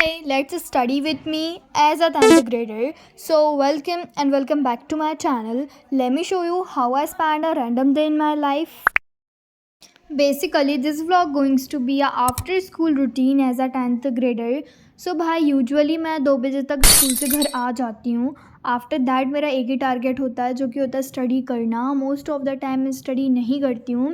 Hi, let's study with me as a 10th grader. So, welcome back to my channel. Let me show you how I spend a random day in my life. Basically, this vlog going to be a after school routine as a 10th grader. So भाई usually मैं 2 बजे तक school से घर आ जाती हूँ. After that मेरा एक ही टारगेट होता है जो कि होता है स्टडी करना. मोस्ट ऑफ द टाइम मैं स्टडी नहीं करती हूँ.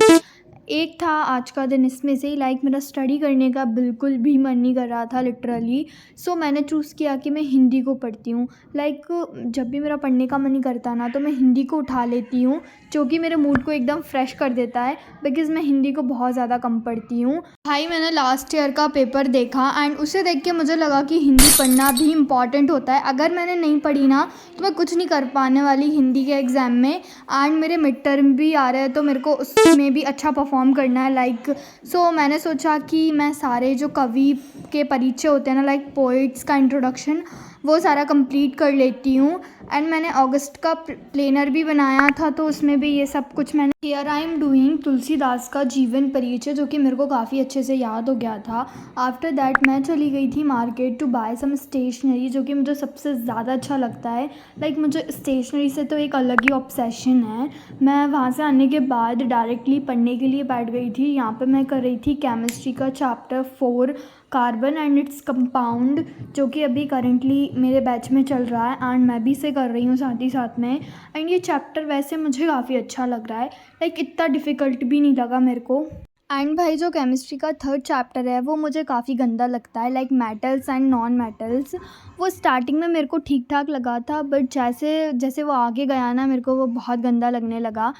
एक था आज का दिन इसमें से ही मेरा स्टडी करने का बिल्कुल भी मन नहीं कर रहा था लिटरली. सो मैंने चूज़ किया कि मैं हिंदी को पढ़ती हूँ. जब भी मेरा पढ़ने का मन नहीं करता ना तो मैं हिंदी को उठा लेती हूँ जो कि मेरे मूड को एकदम फ्रेश कर देता है बिकॉज़ मैं हिंदी को बहुत ज़्यादा कम पढ़ती हूँ. भाई मैंने लास्ट ईयर का पेपर देखा एंड उसे देख के मुझे लगा कि हिंदी पढ़ना भी इम्पॉर्टेंट होता है. अगर मैंने नहीं पढ़ी ना तो मैं कुछ नहीं कर पाने वाली हिंदी के एग्ज़ाम में. एंड मेरे मिड टर्म भी आ रहे हैं तो मेरे को उसमें भी अच्छा परफॉर्म करना है. सो मैंने सोचा कि मैं सारे जो कवि के परिचय होते हैं ना पोइट्स का इंट्रोडक्शन वो सारा कंप्लीट कर लेती हूँ. एंड मैंने अगस्त का प्लेनर भी बनाया था तो उसमें भी ये सब कुछ मैंने here I am doing Tulsidas का जीवन परिचय जो कि मेरे को काफ़ी अच्छे से याद हो गया था. आफ्टर दैट मैं चली गई थी market to buy some stationery जो कि मुझे सबसे ज़्यादा अच्छा लगता है. मुझे स्टेशनरी से तो एक अलग ही ऑब्सेशन है. मैं वहाँ से आने के बाद डायरेक्टली पढ़ने के लिए बैठ गई थी. यहाँ पे मैं कर रही थी केमिस्ट्री का chapter 4 carbon and its compound जो कि अभी करेंटली मेरे बैच में चल रहा है एंड मैं भी इसे कर रही हूँ साथ ही साथ में. एंड ये चैप्टर वैसे मुझे काफ़ी अच्छा लग रहा है. इतना डिफ़िकल्ट भी नहीं लगा मेरे को. एंड भाई जो केमिस्ट्री का 3rd चैप्टर है वो मुझे काफ़ी गंदा लगता है. मेटल्स एंड नॉन मेटल्स वो स्टार्टिंग में मेरे को ठीक ठाक लगा था बट जैसे जैसे वो आगे गया ना मेरे को वो बहुत गंदा लगने लगा.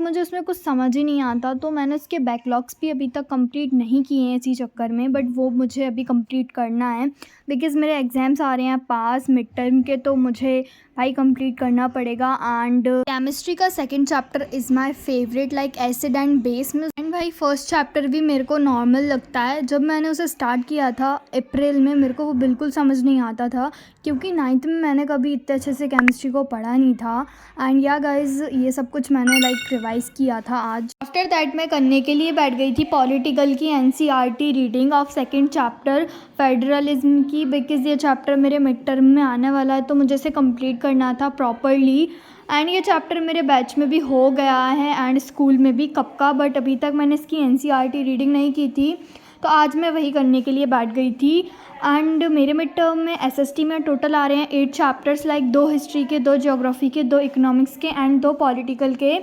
मुझे उसमें कुछ समझ ही नहीं आता तो मैंने उसके बैकलॉग्स भी अभी तक कंप्लीट नहीं किए हैं इसी चक्कर में. बट वो मुझे अभी कंप्लीट करना है बिकॉज़ मेरे एग्ज़ाम्स आ रहे हैं पास मिड टर्म के तो मुझे भाई कंप्लीट करना पड़ेगा. एंड केमिस्ट्री का 2nd chapter is my favourite acid and base में. एंड भाई 1st चैप्टर भी मेरे को नॉर्मल लगता है. जब मैंने उसे स्टार्ट किया था अप्रैल में मेरे को वो बिल्कुल समझ नहीं आता था क्योंकि 9th में मैंने कभी इतने अच्छे से केमिस्ट्री को पढ़ा नहीं था. एंड या गाइज ये सब कुछ मैंने रिवाइज़ किया था आज. आफ्टर दैट मैं करने के लिए बैठ गई थी पॉलिटिकल की NCERT reading of 2nd chapter federalism की बिकॉज़ ये चैप्टर मेरे मिड टर्म में आने वाला है तो मुझे इसे कंप्लीट करना था प्रॉपरली. एंड ये चैप्टर मेरे बैच में भी हो गया है एंड स्कूल में भी कब का बट अभी तक मैंने इसकी NCERT रीडिंग नहीं की थी तो आज मैं वही करने के लिए बैठ गई थी. एंड मेरे मिड टर्म में SST में टोटल आ रहे हैं 8 चैप्टर्स 2 हिस्ट्री के, 2 ज्योग्राफी के, 2 इकोनॉमिक्स के एंड 2 पॉलिटिकल के.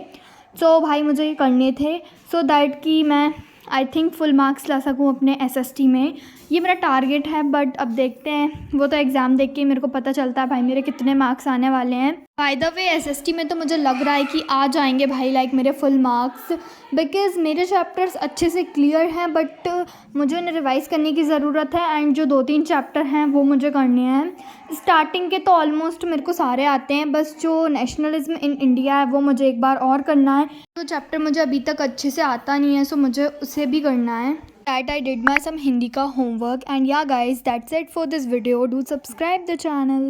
सो भाई मुझे ये करने थे सो दैट कि मैं आई थिंक फुल मार्क्स ला सकूँ अपने SST में. ये मेरा टारगेट है बट अब देखते हैं. वो तो एग्ज़ाम देख के मेरे को पता चलता है भाई मेरे कितने मार्क्स आने वाले हैं. बाय द वे SST में तो मुझे लग रहा है कि आ जाएंगे भाई मेरे फुल मार्क्स बिकॉज़ मेरे चैप्टर्स अच्छे से क्लियर हैं बट मुझे उन्हें रिवाइज़ करने की ज़रूरत है. एंड जो 2-3 चैप्टर हैं वो मुझे करने हैं. स्टार्टिंग के तो ऑलमोस्ट मेरे को सारे आते हैं बस जो नेशनलिज्म इन इंडिया है वो मुझे एक बार और करना है. तो चैप्टर मुझे अभी तक अच्छे से आता नहीं है सो मुझे उसे भी करना है. That I did my some Hindi ka homework and yeah guys that's it for this video. Do subscribe the channel.